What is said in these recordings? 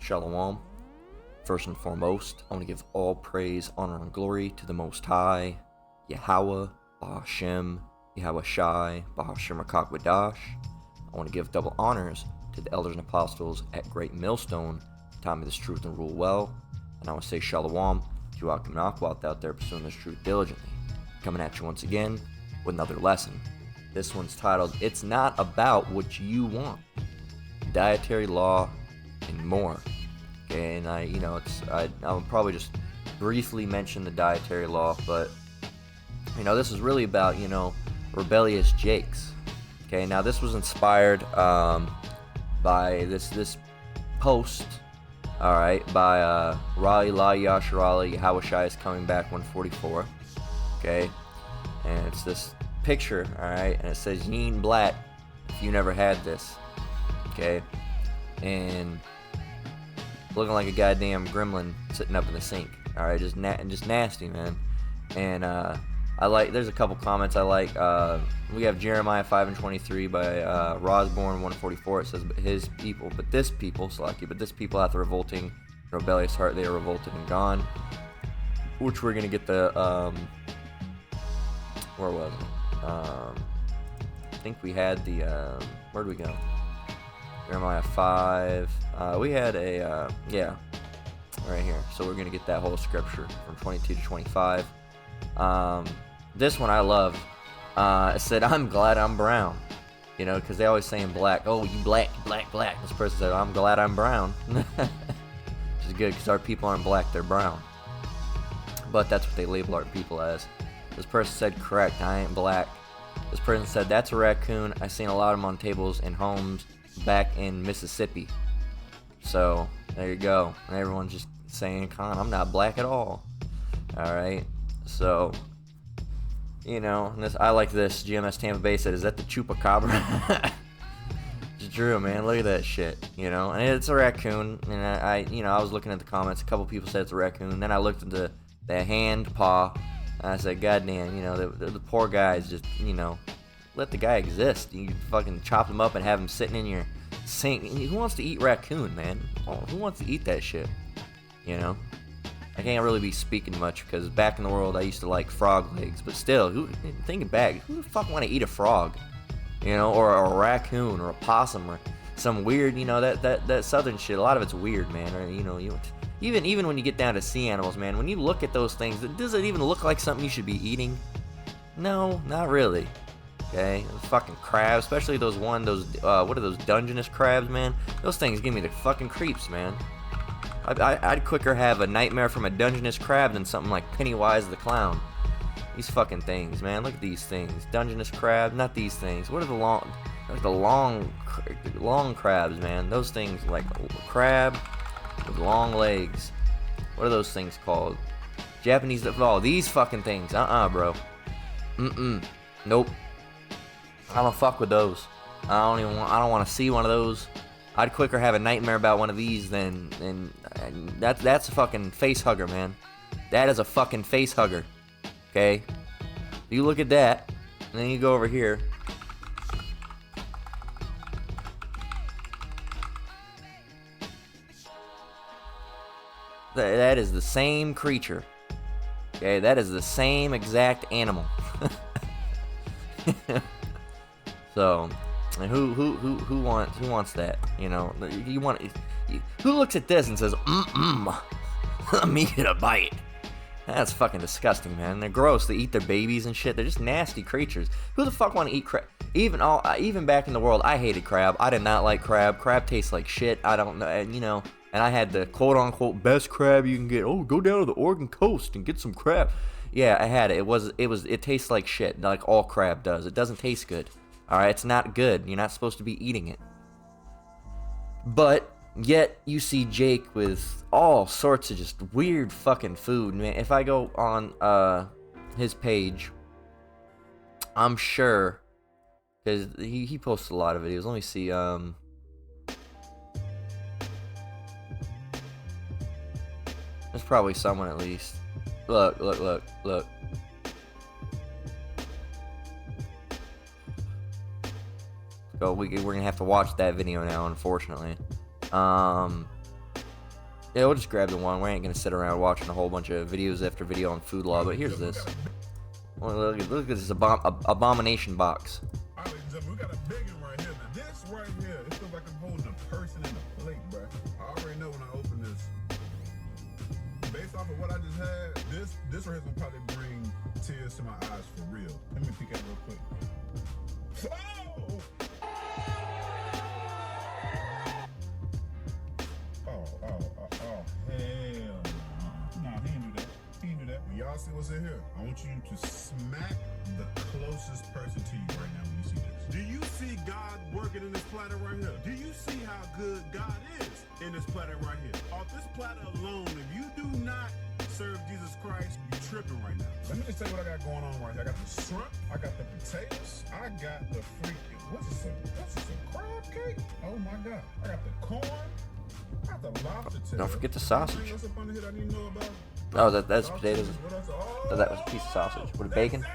Shalom. First and foremost, I want to give all praise, honor, and glory to the Most High, Yahweh, Bahashem, Yahweh Shai, Bahashem Rakak. I want to give double honors to the elders and apostles at Great Millstone, who taught me this truth and rule well. And I want to say Shalom to you Akim Nakwat out there pursuing this truth diligently. Coming at you once again with another lesson. This one's titled, It's Not About What You Want. Dietary law and more. Okay, and I'll probably just briefly mention the dietary law, but this is really about rebellious jakes. Okay, now this was inspired by this post, all right, by Raleigh La Yasharali Yahweh Shai is coming back 144. Okay, and it's this picture, all right, and it says "Yeen Black if you never had this." Okay, and looking like a goddamn gremlin sitting up in the sink. All right, just nasty, man. And there's a couple comments I like. We have Jeremiah 5:23 by Rosborn 144. It says, "But this people hath a revolting, rebellious heart. They are revolted and gone." Which we're gonna get the where was it? I think we had the where'd we go? Jeremiah 5. We had a right here. So we're gonna get that whole scripture from 22 to 25. This one I love. It said, "I'm glad I'm brown," because they always saying black. Oh, you black. This person said, "I'm glad I'm brown," which is good because our people aren't black; they're brown. But that's what they label our people as. This person said, "Correct. I ain't black." This person said, "That's a raccoon. I seen a lot of them on tables in homes back in Mississippi." So there you go. And everyone's just saying, I'm not black at all. All right. So, and I like this. GMS Tampa Bay said, "Is that the chupacabra?" It's true, man. Look at that shit. And it's a raccoon. And I was looking at the comments. A couple people said it's a raccoon. Then I looked at the hand paw. And I said, God damn, the poor guys just, let the guy exist. You fucking chop him up and have him sitting in your sink. Who wants to eat raccoon, man? Who wants to eat that shit? I can't really be speaking much because back in the world I used to like frog legs, but still, thinking back, who the fuck want to eat a frog? Or a raccoon or a possum or some weird, that southern shit. A lot of it's weird, man. Or even when you get down to sea animals, man, when you look at those things, does it even look like something you should be eating? No, not really. Okay, those fucking crabs, especially what are those Dungeness crabs, man? Those things give me the fucking creeps, man. I'd quicker have a nightmare from a Dungeness crab than something like Pennywise the Clown. These fucking things, man. Look at these things. Dungeness crab, not these things. What are the long crabs, man? Those things like a crab with long legs. What are those things called? Japanese. Oh, these fucking things. Bro. Nope. I don't fuck with those. I don't want to see one of those. I'd quicker have a nightmare about one of these than that's a fucking face hugger, man. That is a fucking face hugger. Okay? You look at that, and then you go over here. That is the same creature. Okay, that is the same exact animal. So, who wants that? Who looks at this and says, let me get a bite. That's fucking disgusting, man. They're gross. They eat their babies and shit. They're just nasty creatures. Who the fuck want to eat crab? Even back in the world, I hated crab. I did not like crab. Crab tastes like shit. I don't know, and I had the quote-unquote best crab you can get. Oh, go down to the Oregon coast and get some crab. Yeah, I had it. It tastes like shit, like all crab does. It doesn't taste good. All right, it's not good. You're not supposed to be eating it. But yet you see Jake with all sorts of just weird fucking food, man. If I go on his page, I'm sure, because he posts a lot of videos. Let me see. There's probably someone at least. Look. So we're gonna have to watch that video now, unfortunately. Yeah, we'll just grab the one. We ain't gonna sit around watching a whole bunch of videos after video on food law, but here's this. Well, look at this abomination box. Alright, ladies and gentlemen, we got a big one right here. Now, this right here, it feels like I'm holding a person in a plate, bro. I already know when I open this. Based off of what I just had, this right here is gonna probably bring tears to my eyes for real. Let me peek at it real quick. Oh, hell no. Nah, he didn't do that. He didn't do that. When y'all see what's in here, I want you to smack the closest person to you right now when you see this. Do you see God working in this platter right here? Do you see how good God is in this platter right here? Off this platter alone, if you do not serve Jesus Christ, you're tripping right now. Let me just tell you what I got going on right here. I got the shrimp, I got the potatoes, I got the freaking, what's this, a crab cake? Oh my God. I got the corn, I got the lobster tail. Don't forget the sausage. What's up under here that I didn't know about? Oh, that's potatoes. Oh, that was a piece of sausage. With bacon? Is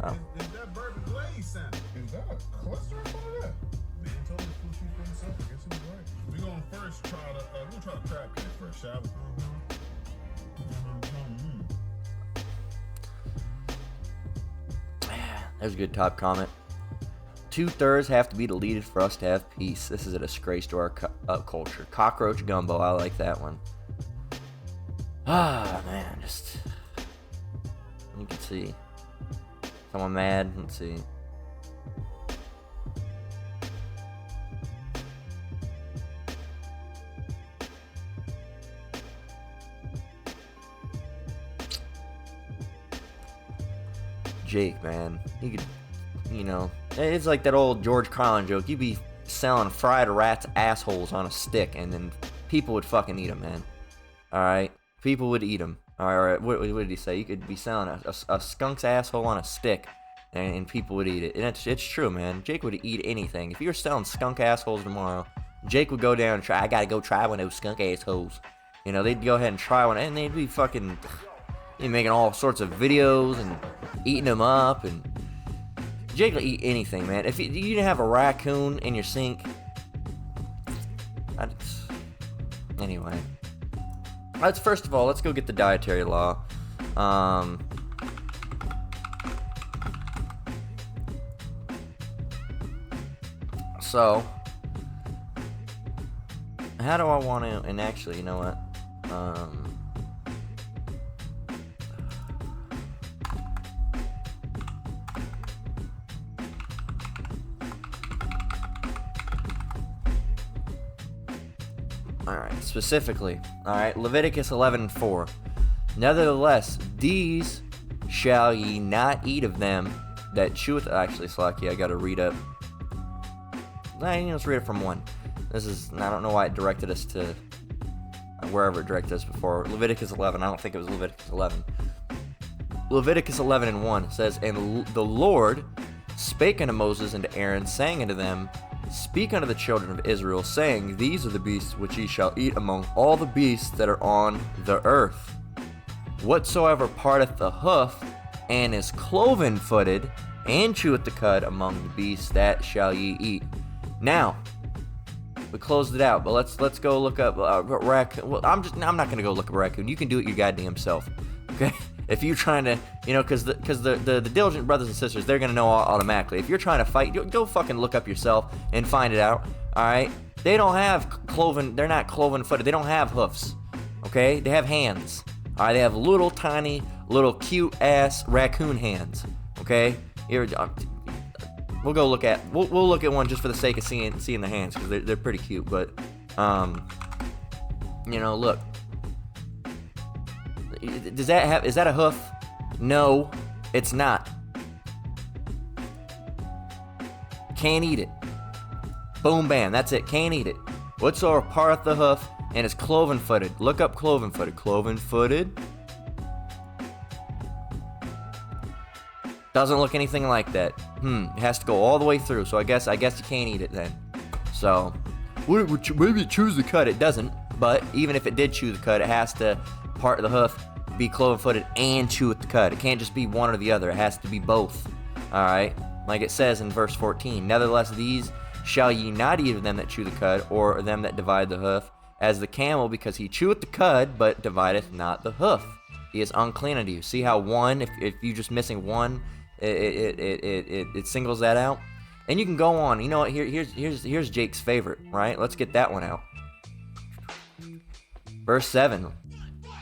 that bourbon glaze salmon? Is that a cluster up under that? Man told me to push you for himself. I guess he was right. We're gonna first try the crab cake first, shall we? There's a good top comment. 2/3 have to be deleted for us to have peace. This is a disgrace to our culture. Cockroach gumbo. I like that one. Ah, man, just you can see someone mad. Let's see. Jake, man, you could, it's like that old George Carlin joke. You'd be selling fried rats' assholes on a stick, and then people would fucking eat them, man. All right. People would eat them. All right, what did he say? You could be selling a skunk's asshole on a stick, and people would eat it. And it's true, man. Jake would eat anything. If you were selling skunk assholes tomorrow, Jake would go down and try. I gotta go try one of those skunk assholes. They'd go ahead and try one, and they'd be fucking, making all sorts of videos and eating them up. And Jake will eat anything, man. If you didn't have a raccoon in your sink, anyway. First of all, let's go get the dietary law. So, how do I want to, and actually, you know what? Alright, specifically, alright, Leviticus 11:4. Nevertheless, these shall ye not eat of them that cheweth. Actually, Slacky, I gotta read up. Let's read it from 1. I don't know why it directed us to wherever it directed us before. Leviticus 11, I don't think it was Leviticus 11. Leviticus 11:1 says, And the Lord spake unto Moses and to Aaron, saying unto them, Speak unto the children of Israel, saying, These are the beasts which ye shall eat among all the beasts that are on the earth. Whatsoever parteth the hoof, and is cloven-footed, and cheweth the cud among the beasts, that shall ye eat. Now, we closed it out, but let's go look up raccoon. Well, I'm not gonna go look up a raccoon. You can do it your goddamn self, okay? If you're trying to, because the diligent brothers and sisters, they're gonna know automatically. If you're trying to fight, go fucking look up yourself and find it out. All right? They don't have cloven. They're not cloven-footed. They don't have hoofs. Okay? They have hands. All right? They have little tiny, little cute ass raccoon hands. Okay? We'll go look at. We'll look at one just for the sake of seeing the hands, because they're pretty cute. But look. Is that a hoof? No, it's not. Can't eat it. Boom, bam, that's it. Can't eat it. Whatsoever parteth the hoof and is cloven-footed. Look up cloven-footed. Cloven-footed. Doesn't look anything like that. It has to go all the way through. So I guess you can't eat it then. So maybe it chews the cud. It doesn't. But even if it did chew the cud, it has to part of the hoof, be cloven-footed, and chew with the cud. It can't just be one or the other. It has to be both. Alright? Like it says in verse 14. Nevertheless, these shall ye not eat of them that chew the cud, or them that divide the hoof, as the camel, because he cheweth the cud, but divideth not the hoof. He is unclean unto you. See how one, if you're just missing one, it singles that out. And you can go on. You know what? Here's Jake's favorite, right? Let's get that one out. Verse 7.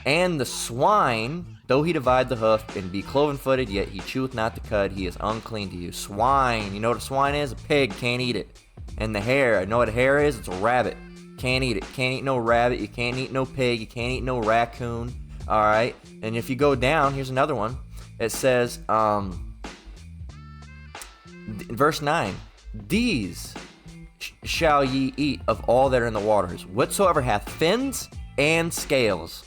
And the swine, though he divide the hoof and be cloven-footed, yet he cheweth not the cud, he is unclean to you. Swine, you know what a swine is? A pig, can't eat it. And the hare, you know what a hare is? It's a rabbit. Can't eat it. Can't eat no rabbit. You can't eat no pig. You can't eat no raccoon. All right. And if you go down, here's another one. It says, verse 9, these shall ye eat of all that are in the waters, whatsoever hath fins and scales.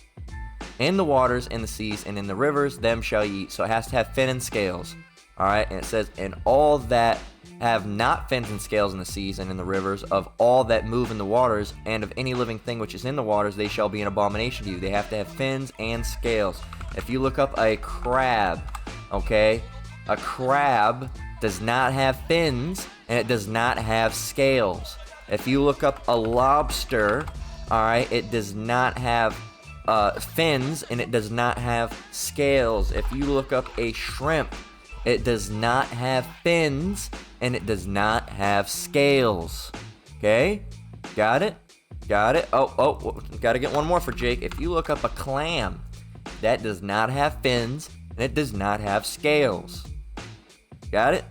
In the waters, in the seas, and in the rivers, them shall ye eat. So it has to have fin and scales. All right. And it says, and all that have not fins and scales in the seas and in the rivers, of all that move in the waters, and of any living thing which is in the waters, they shall be an abomination to you. They have to have fins and scales. If you look up a crab, okay, a crab does not have fins and it does not have scales. If you look up a lobster, all right, it does not have fins and it does not have scales. If you look up a shrimp, it does not have fins and it does not have scales. Okay? Got it? Got it? Oh, gotta get one more for Jake. If you look up a clam, that does not have fins and it does not have scales. Got it?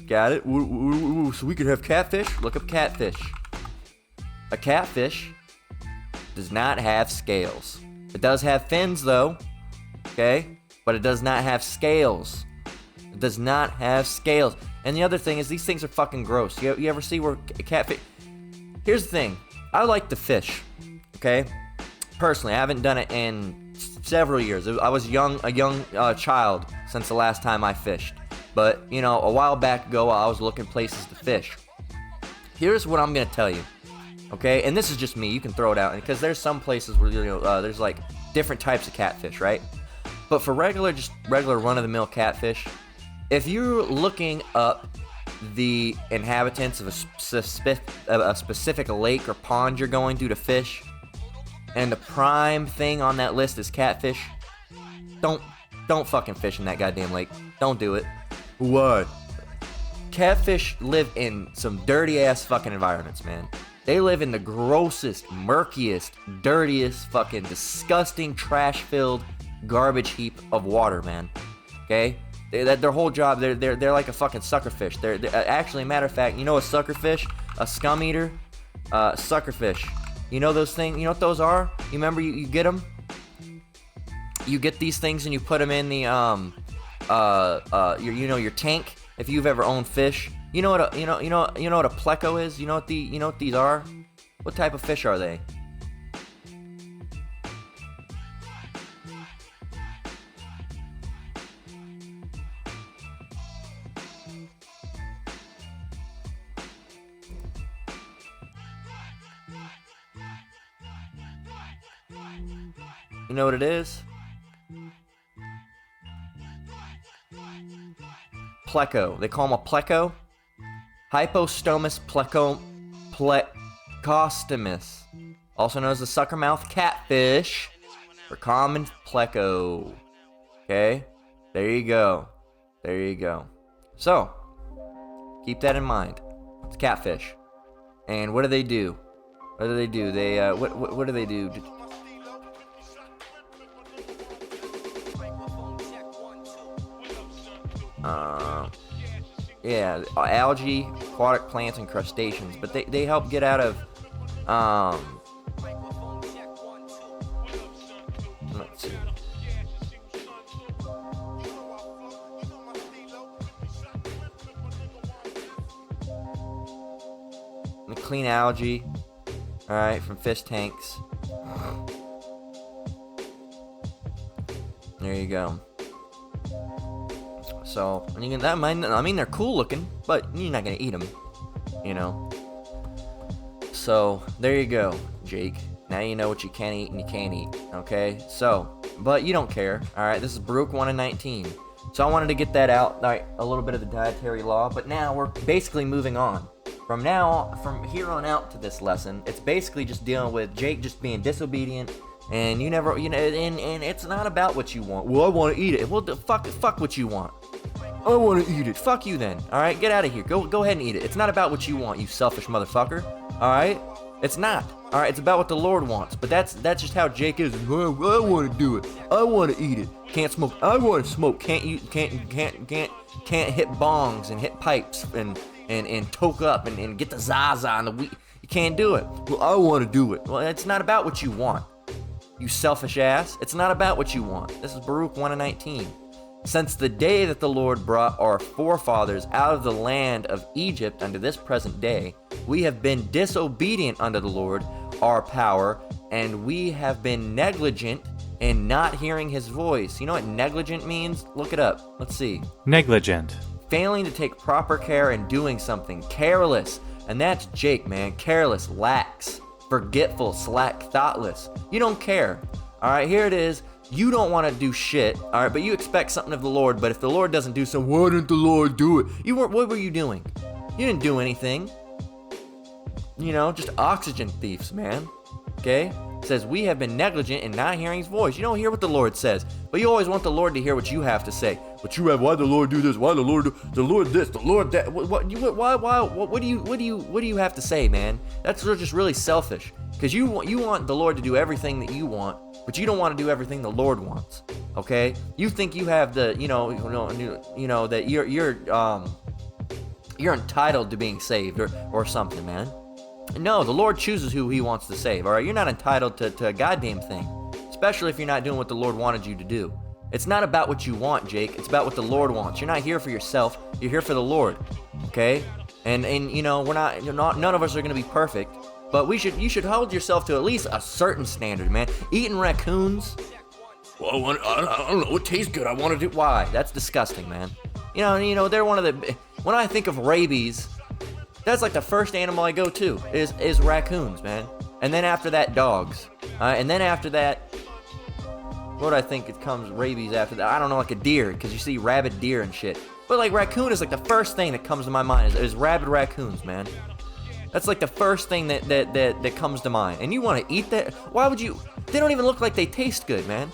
Got it? Ooh, so we could have catfish? Look up catfish. A catfish does not have scales. It does have fins though, okay? But it does not have scales. It does not have scales. And the other thing is, these things are fucking gross. You ever see where a catfish... Here's the thing. I like to fish, okay? Personally, I haven't done it in several years. I was a young child since the last time I fished. But, you know, a while back ago, I was looking places to fish. Here's what I'm going to tell you, okay? And this is just me. You can throw it out. Because there's some places where, you know, there's, like, different types of catfish, right? But for regular run-of-the-mill catfish, if you're looking up the inhabitants of a specific lake or pond you're going to fish, and the prime thing on that list is catfish, don't fucking fish in that goddamn lake. Don't do it. What? Catfish live in some dirty-ass fucking environments, man. They live in the grossest, murkiest, dirtiest, fucking disgusting, trash-filled garbage heap of water, man. Okay? Their whole job, they're like a fucking suckerfish. They're actually, matter of fact, you know a suckerfish, a scum eater, suckerfish. You know those things? You know what those are? You remember you get them? You get these things and you put them in the your tank. If you've ever owned fish, you know what a pleco is. You know what these are? What type of fish are they? You know what it is? Pleco. They call them a pleco. Hypostomus plecostomus. Also known as the suckermouth catfish. Or common pleco. Okay? There you go. There you go. So, keep that in mind. It's catfish. And what do they do? What do they do? They, what do they do? Yeah, algae, aquatic plants, and crustaceans. But they help get out of, let's see. They clean algae, alright, from fish tanks. There you go. So, and you can, I mean, they're cool looking, but you're not gonna eat them, you know. So, there you go, Jake. Now you know what you can eat and you can't eat, okay? So, but you don't care, alright? This is Baruch 1 and 19. So I wanted to get that out, like, a little bit of the dietary law, but now we're basically moving on, From here on out to this lesson, it's basically just dealing with Jake just being disobedient, and and it's not about what you want. Well, I want to eat it. Well, fuck what you want. I want to eat it. Fuck you then. All right, get out of here. Go ahead and eat it. It's not about what you want, you selfish motherfucker. All right, it's not. All right, it's about what the Lord wants. But that's just how Jake is. Well, I want to do it. I want to eat it. Can't smoke. I want to smoke. Can't hit bongs and hit pipes and toke up and get the Zaza and the weed. You can't do it. Well, I want to do it. Well, it's not about what you want, you selfish ass. It's not about what you want. This is Baruch 1:19. Since the day that the Lord brought our forefathers out of the land of Egypt unto this present day, we have been disobedient unto the Lord, our power, and we have been negligent in not hearing his voice. You know what negligent means? Look it up. Let's see. Negligent. Failing to take proper care in doing something. Careless. And that's Jake, man. Careless, lax, forgetful, slack, thoughtless. You don't care. All right, here it is. You don't want to do shit, all right, but you expect something of the Lord, but if the Lord doesn't do something, why didn't the Lord do it? What were you doing? You didn't do anything. Just oxygen thieves, man. Okay? It says, we have been negligent in not hearing his voice. You don't hear what the Lord says, but you always want the Lord to hear what you have to say. Why the Lord do this? Why the Lord do the Lord this? The Lord that? What do you have to say, man? That's just really selfish. Because you want the Lord to do everything that you want, but you don't want to do everything the Lord wants. Okay? You think you have the, that you're entitled to being saved or something, man. No, the Lord chooses who he wants to save. All right? You're not entitled to a goddamn thing, especially if you're not doing what the Lord wanted you to do. It's not about what you want, Jake. It's about what the Lord wants. You're not here for yourself. You're here for the Lord. Okay? And we're not none of us are going to be perfect. But you should hold yourself to at least a certain standard, man. Eating raccoons, well, I don't know, it tastes good, I want to do. Why? That's disgusting, man. They're one of the. When I think of rabies, that's like the first animal I go to is raccoons, man. And then after that, dogs. And then after that, what do I think it comes rabies after that? I don't know, like a deer, because you see rabid deer and shit. But like raccoon is like the first thing that comes to my mind is rabid raccoons, man. That's like the first thing that comes to mind. And you want to eat that? Why would you? They don't even look like they taste good, man.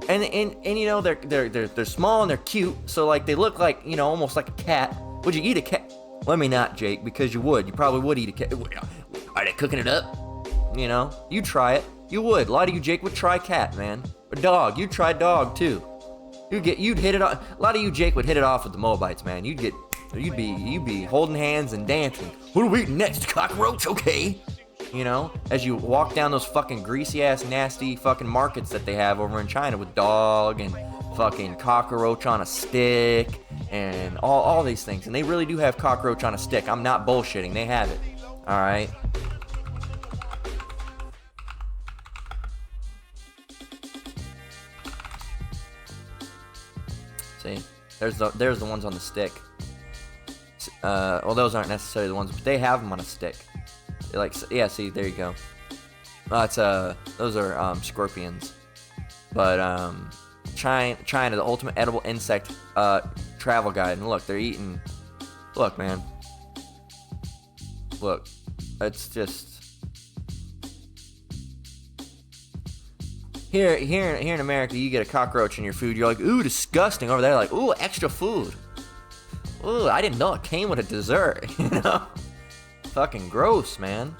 And they're small and they're cute, so like they look like, almost like a cat. Would you eat a cat? Let me not, Jake, because you would. You probably would eat a cat. Are they cooking it up? You try it. You would. A lot of you, Jake, would try cat, man. Or dog. You'd try dog too. You'd hit it off. A lot of you, Jake, would hit it off with the Moabites, man. You'd be holding hands and dancing. What are we eating next? Cockroach? Okay. As you walk down those fucking greasy ass nasty fucking markets that they have over in China with dog and fucking cockroach on a stick and all these things. And they really do have cockroach on a stick. I'm not bullshitting. They have it. All right. See? There's the ones on the stick. Well, those aren't necessarily the ones, but they have them on a stick. They're like, yeah, see, there you go. Those are scorpions. But China, the ultimate edible insect travel guide. And look, they're eating. Look, man. Look, it's just here in America. You get a cockroach in your food. You're like, ooh, disgusting. Over there, like, ooh, extra food. Ooh, I didn't know it came with a dessert, Fucking gross, man.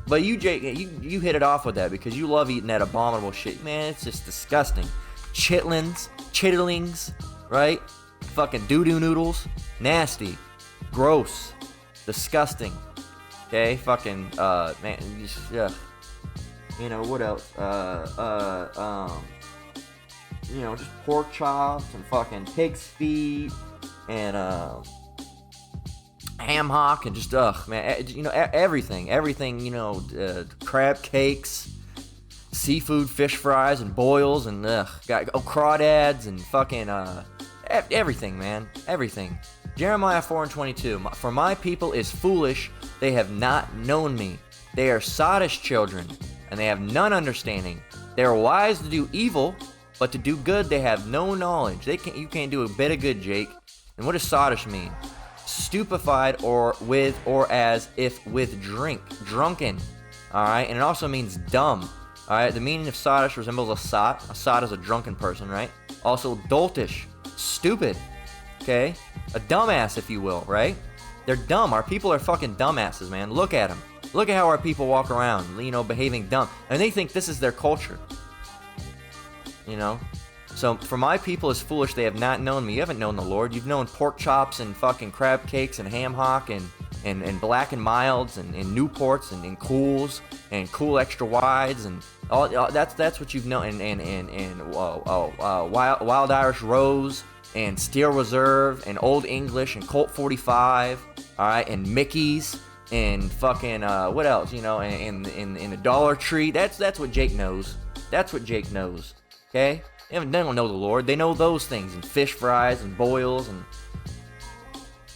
But you, Jake, you hit it off with that because you love eating that abominable shit. Man, it's just disgusting. Chitterlings, right? Fucking doo-doo noodles. Nasty. Gross. Disgusting. Okay? Fucking, man, yeah. What else? Just pork chops and fucking pig's feet. And ham hock and just man, everything, crab cakes, seafood, fish fries and boils and crawdads and fucking everything, man, everything. Jeremiah 4:22. For my people is foolish; they have not known me. They are sottish children, and they have none understanding. They are wise to do evil, but to do good they have no knowledge. You can't do a bit of good, Jake. And what does sottish mean? stupefied, or as if with drink, drunken. All right, and it also means dumb. All right, the meaning of sottish resembles a sot. A sot is a drunken person, right? Also doltish, stupid. Okay, a dumbass, if you will, right? They're dumb. Our people are fucking dumbasses, man. Look at them. Look at how our people walk around, behaving dumb, and they think this is their culture. So for my people is foolish, they have not known me. You haven't known the Lord. You've known pork chops and fucking crab cakes and ham hock and black and milds and Newports and Cools and Cool Extra Wides and all that's what you've known, and Wild Irish Rose and Steel Reserve and Old English and Colt 45, all right, and Mickey's and fucking what else, and the Dollar Tree. That's what Jake knows. That's what Jake knows. Okay? They don't know the Lord. They know those things, and fish fries and boils and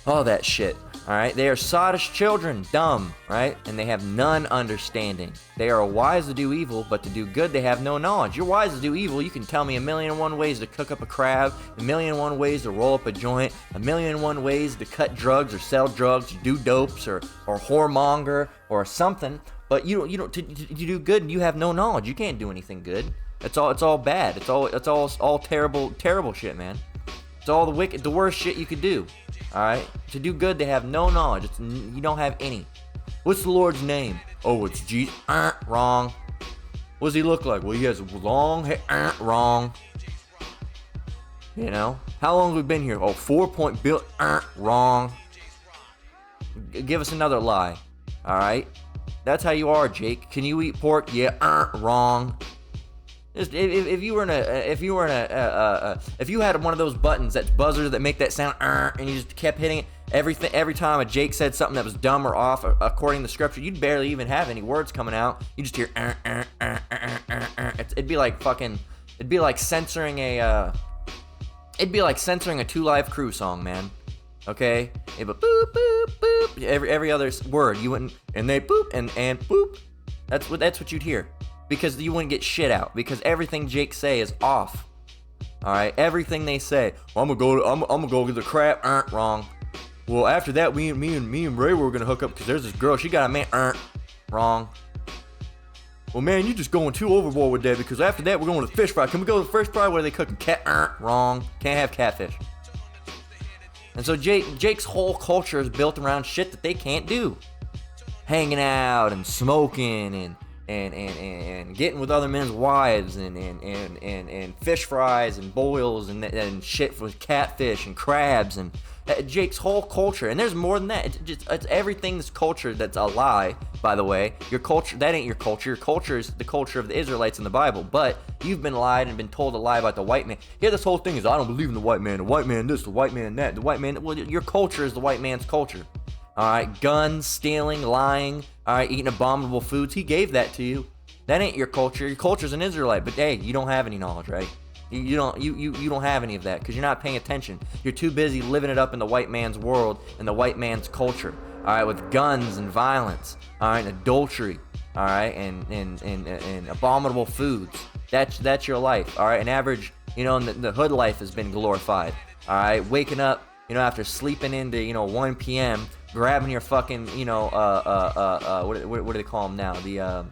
all that shit. Alright? They are sottish children, dumb, right? And they have none understanding. They are wise to do evil, but to do good they have no knowledge. You're wise to do evil. You can tell me 1,000,001 ways to cook up a crab, 1,000,001 ways to roll up a joint, 1,000,001 ways to cut drugs or sell drugs, or do dopes or whoremonger or something. But you do good and you have no knowledge. You can't do anything good. It's all bad. It's all terrible shit, man. It's all the worst shit you could do. All right. To do good, they have no knowledge. You don't have any. What's the Lord's name? Oh, it's Jesus. Wrong. What does he look like? Well, he has long hair. Wrong. How long have we been here? Oh, 4 bill. Wrong. Give us another lie. All right. That's how you are, Jake. Can you eat pork? Yeah. Wrong. Just if you had one of those buttons, that buzzer that make that sound, and you just kept hitting it every time a Jake said something that was dumb or off according to scripture, you'd barely even have any words coming out. You just hear it'd be like censoring a 2 Live Crew song, man. Okay, it would boop boop boop every other word. You wouldn't, and they boop and boop. That's what you'd hear. Because you wouldn't get shit out. Because everything Jake say is off. All right, everything they say. Well, I'm gonna go get the crap. Wrong. Well, after that, me and Ray were gonna hook up because there's this girl. She got a man. Wrong. Well, man, you just going too overboard with that. Because after that, we're going to the fish fry. Can we go to the fish fry where they cooking cat? Wrong. Can't have catfish. And so Jake's whole culture is built around shit that they can't do. Hanging out and smoking and getting with other men's wives and fish fries and boils and shit with catfish and crabs and Jake's whole culture. And there's more than that. It's everything's culture that's a lie, by the way. Your culture, that ain't your culture. Your culture is the culture of the Israelites in the Bible. But you've been lied and been told a lie about the white man. Yeah, this whole thing is, I don't believe in the white man this, the white man that, the white man. Well, your culture is the white man's culture. All right, guns, stealing, lying, all right, eating abominable foods. He gave that to you. That ain't your culture. Your culture's an Israelite, but hey, you don't have any knowledge, right? You don't have any of that because you're not paying attention. You're too busy living it up in the white man's world and the white man's culture. All right, with guns and violence, all right, and adultery, all right, and abominable foods. That's your life, all right. An average, and the hood life has been glorified. All right, waking up, after sleeping into 1 p.m. grabbing your fucking, what do they call them now? The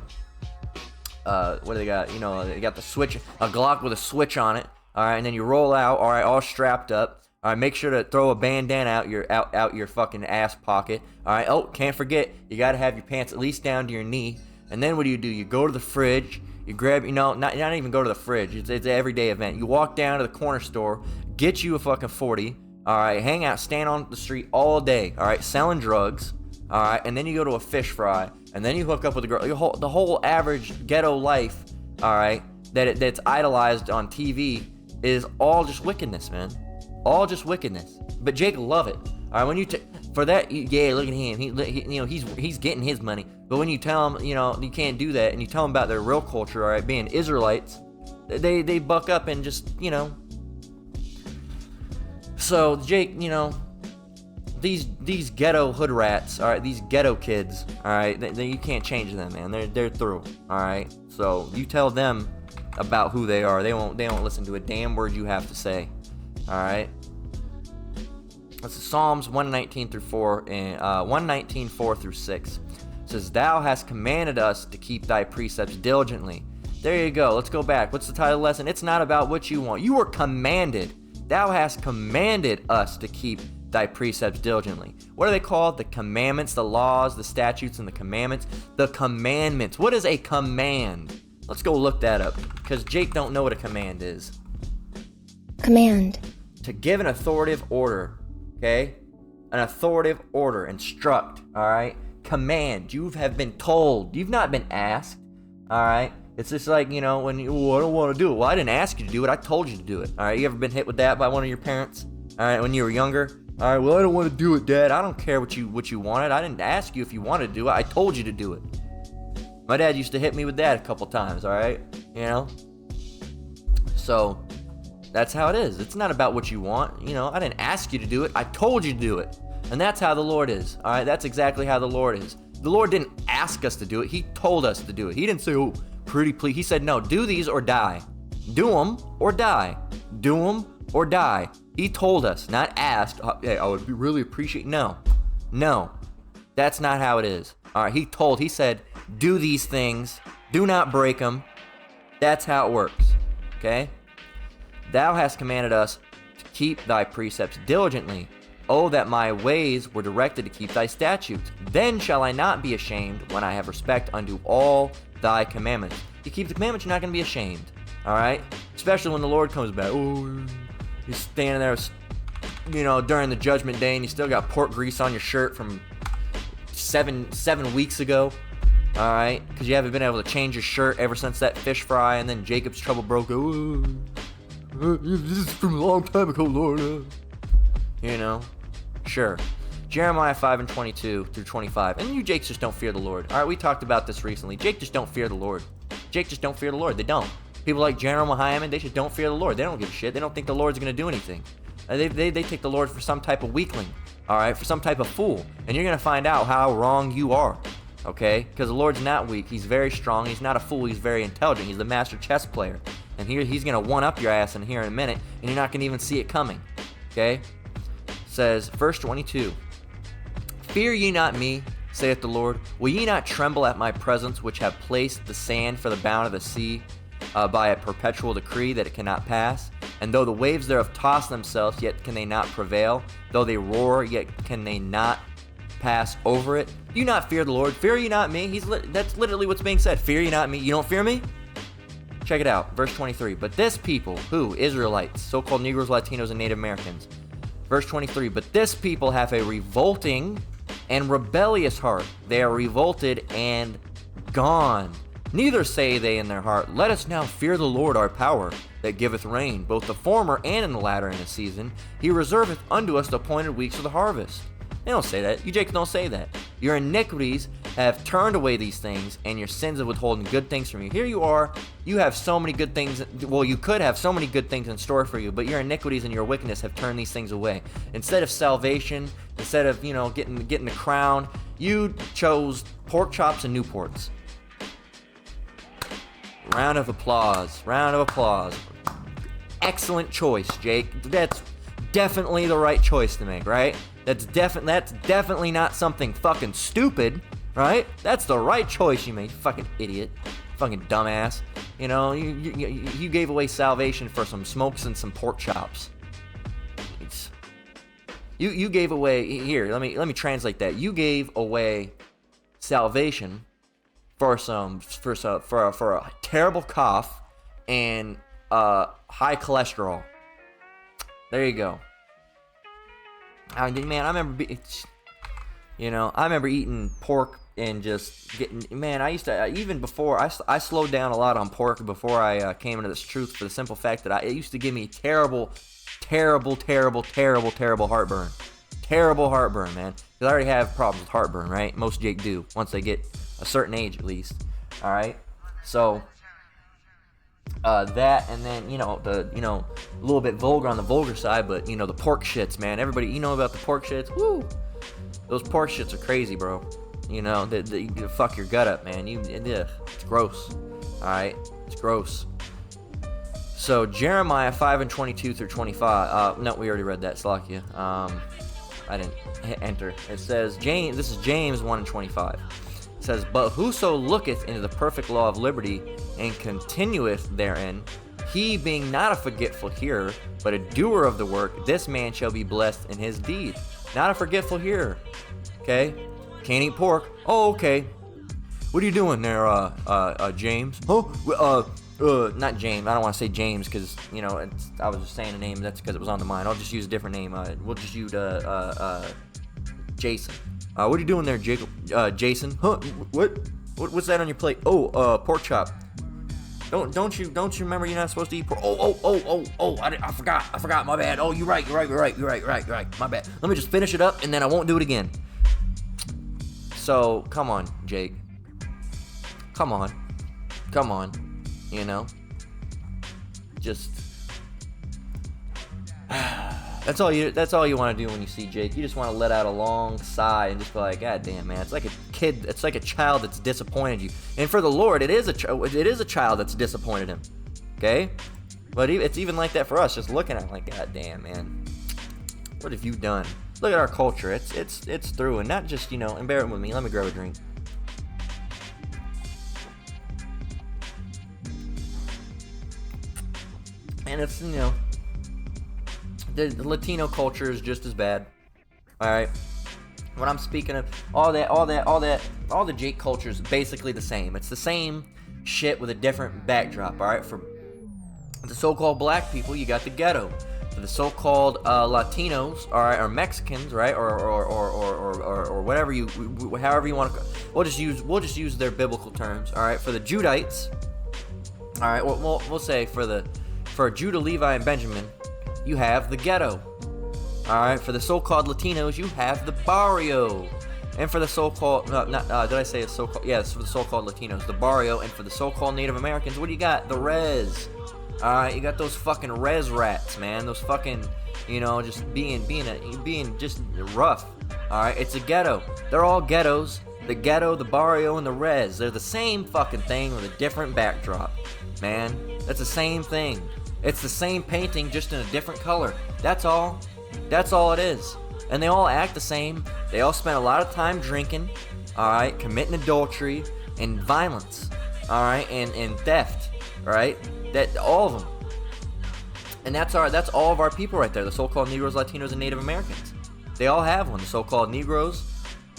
what do they got? They got the switch, a Glock with a switch on it. All right, and then you roll out. All right, all strapped up. All right, make sure to throw a bandana out your fucking ass pocket. All right. Oh, can't forget, you gotta have your pants at least down to your knee. And then what do? You go to the fridge. You grab, not even go to the fridge. It's an everyday event. You walk down to the corner store, get you a fucking 40. All right, hang out, stand on the street all day, all right, selling drugs, all right, and then you go to a fish fry, and then you hook up with a girl. The whole average ghetto life, all right, that's idolized on TV is all just wickedness, man. All just wickedness. But Jake love it. All right, for that, yeah, look at him. He's getting his money. But when you tell him, you can't do that, and you tell him about their real culture, all right, being Israelites, they buck up and just, So Jake, these ghetto hood rats, all right, these ghetto kids, all right, you can't change them, man. They're through, all right. So you tell them about who they are. They won't listen to a damn word you have to say, all right. This is Psalms 119 through 4 and 119 4 through 6. It says, "Thou hast commanded us to keep thy precepts diligently." There you go. Let's go back. What's the title of the lesson? It's not about what you want. You were commanded. Thou hast commanded us to keep thy precepts diligently. What are they called? The commandments, the laws, the statutes, and the commandments. The commandments. What is a command? Let's go look that up, because Jake don't know what a command is. Command. To give an authoritative order, okay? An authoritative order, instruct, all right? Command. You have been told. You've not been asked, all right? It's just like, you know, when you, I don't want to do it. Well, I didn't ask you to do it. I told you to do it, all right? You ever been hit with that by one of your parents, all right, when you were younger? All right, well, I don't want to do it, Dad. I don't care what you wanted. I didn't ask you if you wanted to do it. I told you to do it. My dad used to hit me with that a couple times, all right? You know? So, that's how it is. It's not about what you want. You know, I didn't ask you to do it. I told you to do it. And that's how the Lord is, all right? That's exactly how the Lord is. The Lord didn't ask us to do it. He told us to do it. He didn't say, oh, pretty please. He said, no, do these or die. Do them or die. Do them or die. He told us, not asked. Hey, I would really appreciate. No, that's not how it is. All right, he said, do these things. Do not break them. That's how it works. Okay? Thou hast commanded us to keep thy precepts diligently. Oh, that my ways were directed to keep thy statutes. Then shall I not be ashamed when I have respect unto all thy commandments. You keep the commandments, you're not going to be ashamed. All right? Especially when the Lord comes back. Oh, you're standing there, you know, during the judgment day, and you still got pork grease on your shirt from seven weeks ago. All right? Because you haven't been able to change your shirt ever since that fish fry, and then Jacob's trouble broke. Oh, this is from a long time ago, Lord. You know? Sure. Jeremiah 5 and 22 through 25. And you Jakes just don't fear the Lord. All right, we talked about this recently. Jake just don't fear the Lord. Jake just don't fear the Lord. They don't. People like General Hyman, they just don't fear the Lord. They don't give a shit. They don't think the Lord's going to do anything. They take the Lord for some type of weakling, all right, for some type of fool. And you're going to find out how wrong you are, okay? Because the Lord's not weak. He's very strong. He's not a fool. He's very intelligent. He's the master chess player. And he's going to one-up your ass in here in a minute, and you're not going to even see it coming, okay? It says, verse 22, "Fear ye not me, saith the Lord. Will ye not tremble at my presence, which have placed the sand for the bound of the sea, by a perpetual decree that it cannot pass? And though the waves thereof toss themselves, yet can they not prevail. Though they roar, yet can they not pass over it. Do you not fear the Lord? Fear ye not me?" That's literally what's being said. Fear ye not me? You don't fear me? Check it out. Verse 23. "But this people," who? Israelites, so-called Negroes, Latinos, and Native Americans. Verse 23. "But this people have a revolting and rebellious heart. They are revolted and gone. Neither say they in their heart, Let us now fear the Lord our power, that giveth rain, both the former and in the latter in the season. He reserveth unto us the appointed weeks of the harvest." They don't say that. You Jakes don't say that. "Your iniquities have turned away these things, and your sins have withholden good things from you." Here you are. You have so many good things. Well, you could have so many good things in store for you, but your iniquities and your wickedness have turned these things away. Instead of salvation, instead of, getting the crown, you chose pork chops and Newports. Round of applause. Excellent choice, Jake. That's definitely the right choice to make, right? That's definitely not something fucking stupid, right? That's the right choice you made, you fucking idiot. Fucking dumbass. You gave away salvation for some smokes and some pork chops. You gave away, here, let me translate that. You gave away salvation for a terrible cough and high cholesterol. There you go. I remember eating pork and just getting, I used to, even before, I slowed down a lot on pork before I came into this truth, for the simple fact that it used to give me terrible heartburn. Terrible heartburn, man. Because I already have problems with heartburn, right? Most Jake do, once they get a certain age at least. Alright? So, that, and then, a little bit vulgar on the vulgar side, but, the pork shits, man. Everybody, about the pork shits? Woo! Those pork shits are crazy, bro. They fuck your gut up, man. It's gross. Alright? It's gross. So, Jeremiah 5 and 22 through 25. No, we already read that, Slakia. I didn't hit enter. It says, James, this is James 1:25. It says, but whoso looketh into the perfect law of liberty and continueth therein, he being not a forgetful hearer, but a doer of the work, this man shall be blessed in his deed. Not a forgetful hearer. Okay? Can't eat pork. Oh, okay. What are you doing there, James? Oh, not James. I don't want to say James because, you know, I was just saying a name. That's because it was on the mind. I'll just use a different name. We'll just use Jason. What are you doing there, Jason? Huh? What's that on your plate? Oh, pork chop. Don't you remember you're not supposed to eat pork? Oh, I forgot. My bad. Oh, you're right. My bad. Let me just finish it up and then I won't do it again. So, come on, Jake. Come on. You know? Just that's all you want to do when you see Jake. You just want to let out a long sigh and just be like, God damn, man. It's like a kid, it's like a child that's disappointed you. And for the Lord, it is a child that's disappointed him. Okay? But it's even like that for us, just looking at it like, God damn, man. What have you done? Look at our culture. It's through, and not just, you know, and bear it with me. Let me grab a drink. And it's, you know, the Latino culture is just as bad. All right. When I'm speaking of all the Jake culture is basically the same. It's the same shit with a different backdrop. All right. For the so-called black people, you got the ghetto. For the so-called Latinos, all right, or Mexicans, right, or whatever however you want to. We'll just use their biblical terms. All right. For the Judites, all right. We'll say for Judah, Levi, and Benjamin, you have the ghetto. Alright, for the so-called Latinos, you have the barrio. And for the so-called, did I say it's so-called? Yes, for the so-called Latinos, the barrio. And for the so-called Native Americans, what do you got? The res. Alright, you got those fucking res rats, man. Those fucking, you know, just being just rough. Alright, it's a ghetto. They're all ghettos. The ghetto, the barrio, and the res. They're the same fucking thing with a different backdrop. Man, that's the same thing. It's the same painting, just in a different color. That's all. That's all it is. And they all act the same. They all spend a lot of time drinking, alright, committing adultery and violence, alright, and theft, alright? That all of them. And that's all of our people right there, the so-called Negroes, Latinos, and Native Americans. They all have one. The so-called Negroes,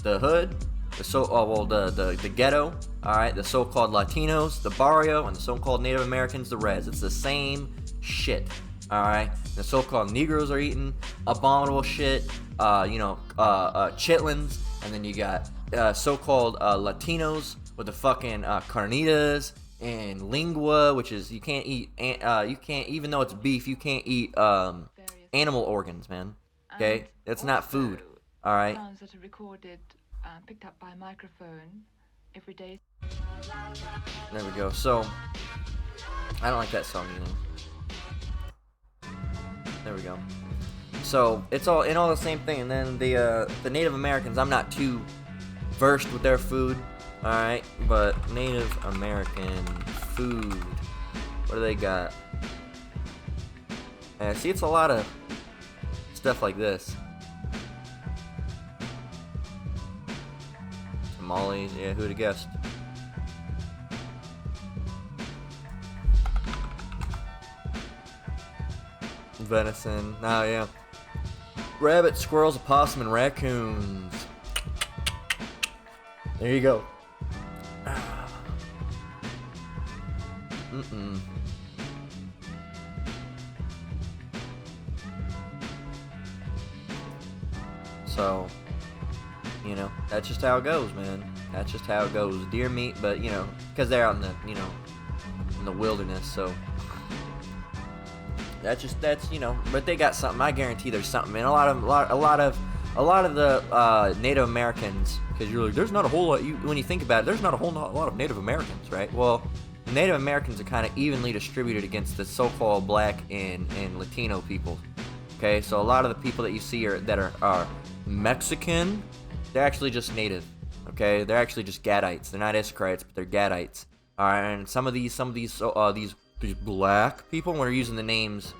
the hood, the ghetto, alright, the so-called Latinos, the barrio, and the so-called Native Americans, the res. It's the same shit. Alright? The so-called Negroes are eating abominable shit, chitlins, and then you got so-called Latinos with the fucking carnitas and lingua, which is you can't eat, even though it's beef, you can't eat animal organs, man. Okay? That's not food. Alright? Sounds that are recorded, picked up by a microphone every day. There we go. So, I don't like that song either. There we go. So it's all the same thing. And then the Native Americans, I'm not too versed with their food, all right. But Native American food, what do they got? See, it's a lot of stuff like this. Tamales, yeah. Who'd have guessed? Venison. Oh, yeah. Rabbit, squirrels, opossum, and raccoons. There you go. So, you know, that's just how it goes, man. That's just how it goes. Deer meat, but, you know, because they're out in the, you know, in the wilderness, so... That's you know, but they got something. I guarantee there's something. And a lot of the Native Americans, because you're like, there's not a whole lot. When you think about it, there's not a whole lot of Native Americans, right? Well, Native Americans are kind of evenly distributed against the so-called black and Latino people. Okay, so a lot of the people that you see that are Mexican, they're actually just native. Okay, they're actually just Gadites. They're not Iskarites, but they're Gadites. All right, and some of these these black people, when they're using the names,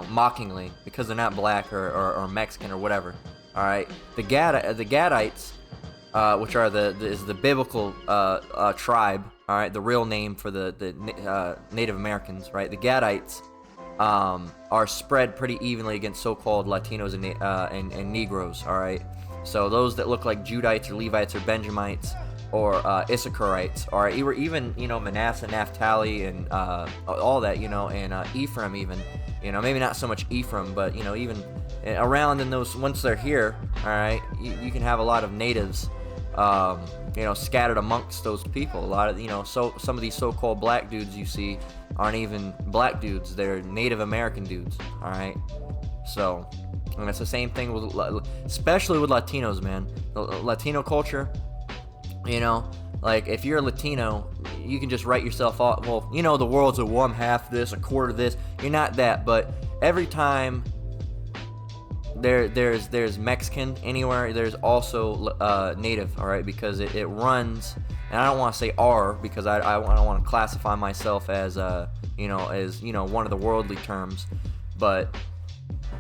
mockingly because they're not black or Mexican or whatever. All right, the Gadites, which are is the biblical tribe. All right, the real name for the Native Americans, right? The Gadites are spread pretty evenly against so-called Latinos and Negroes. All right, so those that look like Judites or Levites or Benjamites or Issacharites, or even Manasseh, Naphtali, and all that, and Ephraim even. Maybe not so much Ephraim, but even around in those, once they're here, all right, you can have a lot of natives, scattered amongst those people. A lot of, some of these so-called black dudes you see aren't even black dudes; they're Native American dudes. All right, so, and it's the same thing with, especially with Latinos, man. The Latino culture, like if you're a Latino, you can just write yourself off. Well, the world's a half this, a quarter this. You're not that, but every time there's Mexican anywhere, there's also Native. All right, because it runs, and I don't want to say R because I don't want to classify myself as one of the worldly terms, but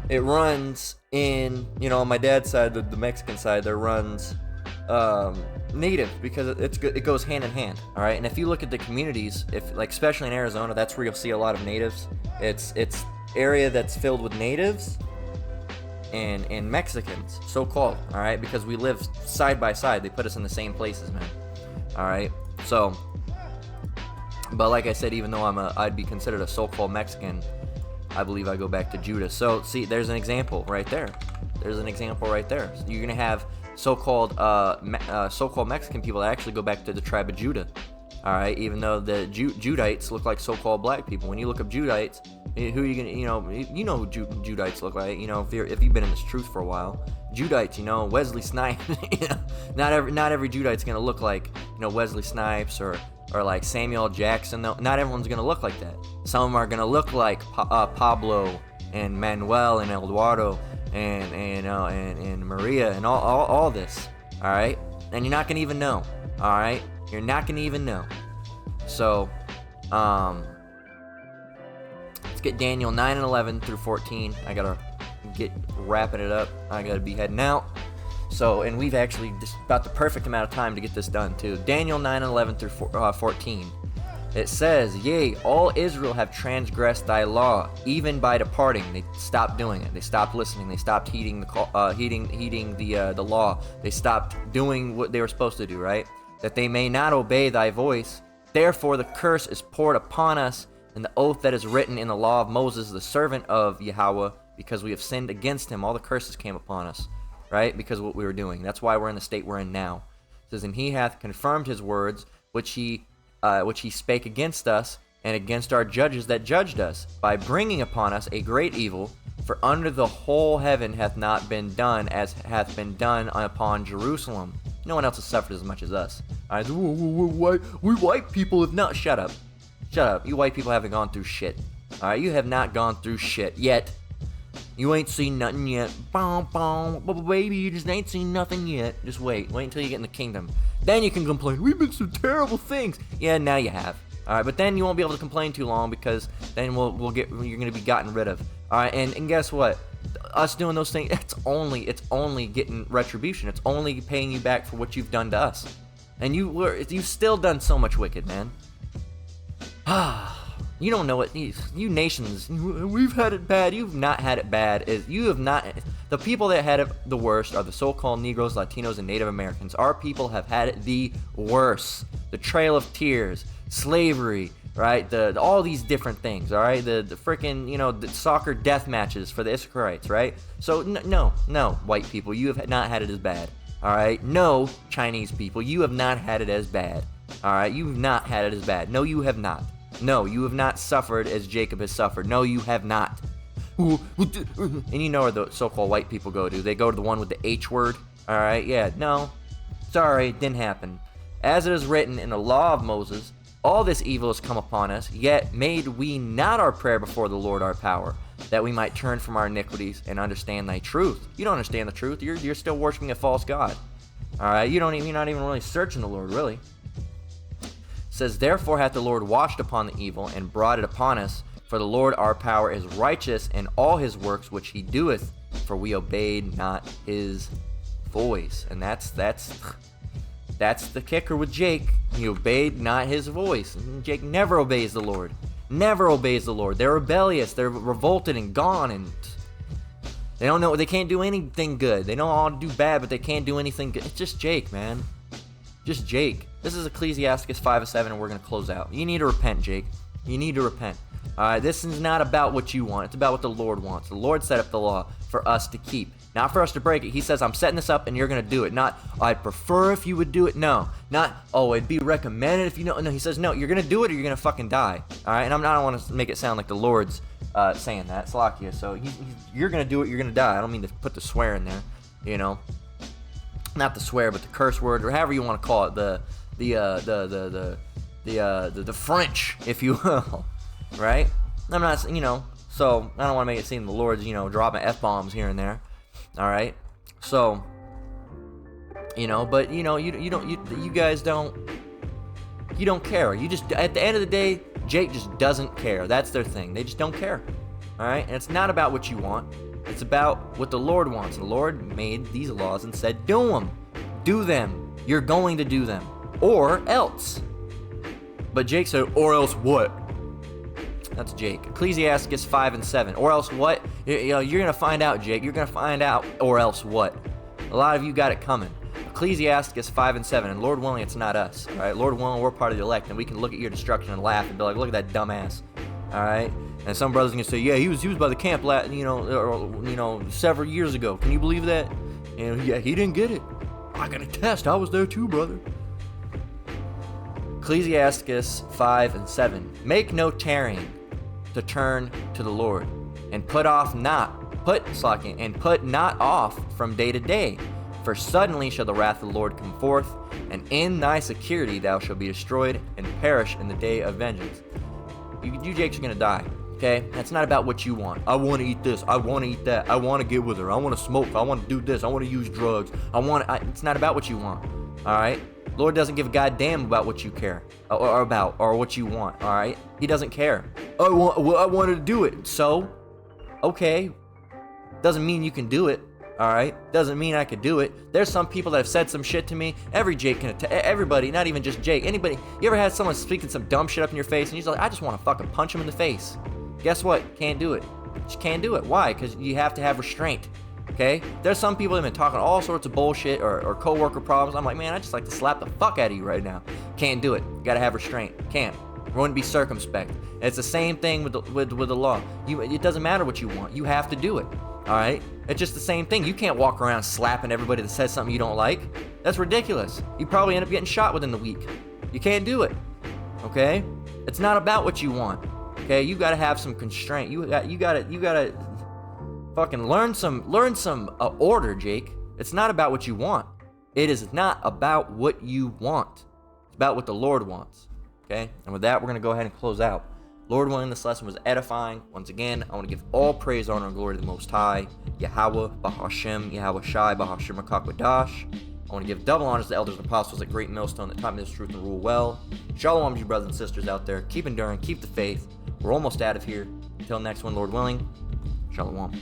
it runs in on my dad's side, the Mexican side, there runs Native, because it goes hand in hand. All right, and if you look at the communities, especially in Arizona, that's where you'll see a lot of natives. It's area that's filled with natives and Mexicans, so-called. All right, because we live side by side. They put us in the same places, man. All right, so, but like I said, even though I'd be considered a so-called Mexican, I believe I go back to Judah. So see, there's an example right there. There's an example right there. So you're gonna have so-called Mexican people that actually go back to the tribe of Judah. All right, even though the Judites look like so-called black people. When you look up Judites, who are you gonna, who Judites look like. If you've been in this truth for a while, Judites, Wesley Snipes. Not every Judite's gonna look like Wesley Snipes or like Samuel Jackson. Though not everyone's gonna look like that. Some of them are gonna look like Pablo and Manuel and Eduardo and Maria and all this, all right? And you're not gonna even know, all right? You're not gonna even know. So, let's get Daniel 9 and 11 through 14. I gotta get wrapping it up. I gotta be heading out. So, and we've actually just about the perfect amount of time to get this done too. Daniel 9 and 11 through 14. It says, "Yea, all Israel have transgressed thy law, even by departing." They stopped doing it. They stopped listening. They stopped heeding the law. They stopped doing what they were supposed to do, right? That they may not obey thy voice. Therefore the curse is poured upon us, and the oath that is written in the law of Moses, the servant of Yahweh, because we have sinned against him. All the curses came upon us, right? Because of what we were doing. That's why we're in the state we're in now. It says, "And he hath confirmed his words, which he spake against us and against our judges that judged us, by bringing upon us a great evil. For under the whole heaven hath not been done as hath been done upon Jerusalem." No one else has suffered as much as us. We white people have not. Shut up. Shut up. You white people haven't gone through shit. All right, you have not gone through shit yet. You ain't seen nothing yet. Baby, you just ain't seen nothing yet. Just wait. Wait until you get in the kingdom. Then you can complain. We've been through terrible things. Yeah, now you have. All right, but then you won't be able to complain too long, because then you're going to be gotten rid of. All right, and guess what? Us doing those things, it's only getting retribution. It's only paying you back for what you've done to us. And you've still done so much wicked, man. You don't know it. You nations, we've had it bad. You've not had it bad. You have not. The people that had it the worst are the so-called Negroes, Latinos, and Native Americans. Our people have had it the worst. The Trail of Tears, slavery, right? All these different things, all right? The freaking, the soccer death matches for the Issacharites, right? So, no, white people, you have not had it as bad, all right? No, Chinese people, you have not had it as bad, all right? You have not had it as bad. No, you have not. No, you have not suffered as Jacob has suffered. No, you have not. And you know where the so-called white people go to. They go to the one with the H word, all right? Yeah, no, sorry, it didn't happen. As it is written in the law of Moses, all this evil has come upon us, yet made we not our prayer before the Lord our power, that we might turn from our iniquities and understand thy truth. You don't understand the truth. You're still worshiping a false god. All right, you're not even really searching the Lord, really. It says, "Therefore hath the Lord washed upon the evil and brought it upon us, For the Lord our power is righteous in all his works which he doeth, for we obeyed not his voice. And that's the kicker with Jake. He obeyed not his voice. Jake never obeys the Lord. Never obeys the Lord. They're rebellious. They're revolted and gone, and they don't know. They can't do anything good. They know all to do bad, but they can't do anything good. It's just Jake, man. Just Jake. This is Ecclesiastes 5:7, and we're gonna close out. You need to repent, Jake. You need to repent. This is not about what you want. It's about what the Lord wants. The Lord set up the law for us to keep, not for us to break it. He says, I'm setting this up and you're going to do it. Not, I'd prefer if you would do it. No. Not, oh, it'd be recommended if you know. No, he says, no, you're going to do it or you're going to fucking die. All right? And I don't want to make it sound like the Lord's saying that. Slakia. So you're going to do it, you're going to die. I don't mean to put the swear in there, you know. Not the swear, but the curse word, or however you want to call it. The French, if you will. Right? I'm not, you know, so I don't want to make it seem the Lord's, you know, dropping F-bombs here and there. All right? So, you know, but, you know, you guys don't care. You just, at the end of the day, Jake just doesn't care. That's their thing. They just don't care. All right? And it's not about what you want. It's about what the Lord wants. The Lord made these laws and said, do them. Do them. You're going to do them. Or else. But Jake said, or else what? That's Jake. Ecclesiastes 5:7. Or else what? You know, you're going to find out, Jake. You're going to find out, or else what? A lot of you got it coming. Ecclesiastes 5:7. And Lord willing, it's not us. All right? Lord willing, we're part of the elect. And we can look at your destruction and laugh and be like, look at that dumbass. All right? And some brothers are going to say, yeah, he was by the camp, several years ago. Can you believe that? And yeah, he didn't get it. I got a test. I was there too, brother. Ecclesiastes 5:7. Make no tarrying to turn to the Lord, and put not off from day to day. For suddenly shall the wrath of the Lord come forth, and in thy security thou shalt be destroyed and perish in the day of vengeance. You Jake's gonna die. Okay? That's not about what you want. I want to eat this. I want to eat that. I want to get with her. I want to smoke. I want to do this. I want to use drugs. It's not about what you want. All right? Lord doesn't give a goddamn about what you care or what you want. All right? He doesn't care. I wanted to do it. So, okay. Doesn't mean you can do it. All right? Doesn't mean I could do it. There's some people that have said some shit to me. Every Jake can everybody, not even just Jake. Anybody. You ever had someone speaking some dumb shit up in your face and you're like, I just want to fucking punch him in the face. Guess what? Can't do it. Just can't do it. Why? Because you have to have restraint. Okay? There's some people that have been talking all sorts of bullshit or coworker problems. I'm like, man, I just like to slap the fuck out of you right now. Can't do it. Gotta have restraint. Can't. We're going to be circumspect. And it's the same thing with the law. It doesn't matter what you want. You have to do it. All right? It's just the same thing. You can't walk around slapping everybody that says something you don't like. That's ridiculous. You probably end up getting shot within the week. You can't do it. Okay? It's not about what you want. Okay, you gotta have some constraint. You gotta fucking learn some order, Jake. It's not about what you want. It is not about what you want. It's about what the Lord wants. Okay, and with that, we're gonna go ahead and close out. Lord willing, this lesson was edifying. Once again, I want to give all praise, honor, and glory to the Most High, Yahweh, Bahashem, Yahweh Shai, Bahashem, Rakakwadash. I want to give double honors to the elders and apostles at Great Millstone that taught me this truth and rule well. Shalom to you brothers and sisters out there. Keep enduring, keep the faith. We're almost out of here. Until next one, Lord willing. Shalom.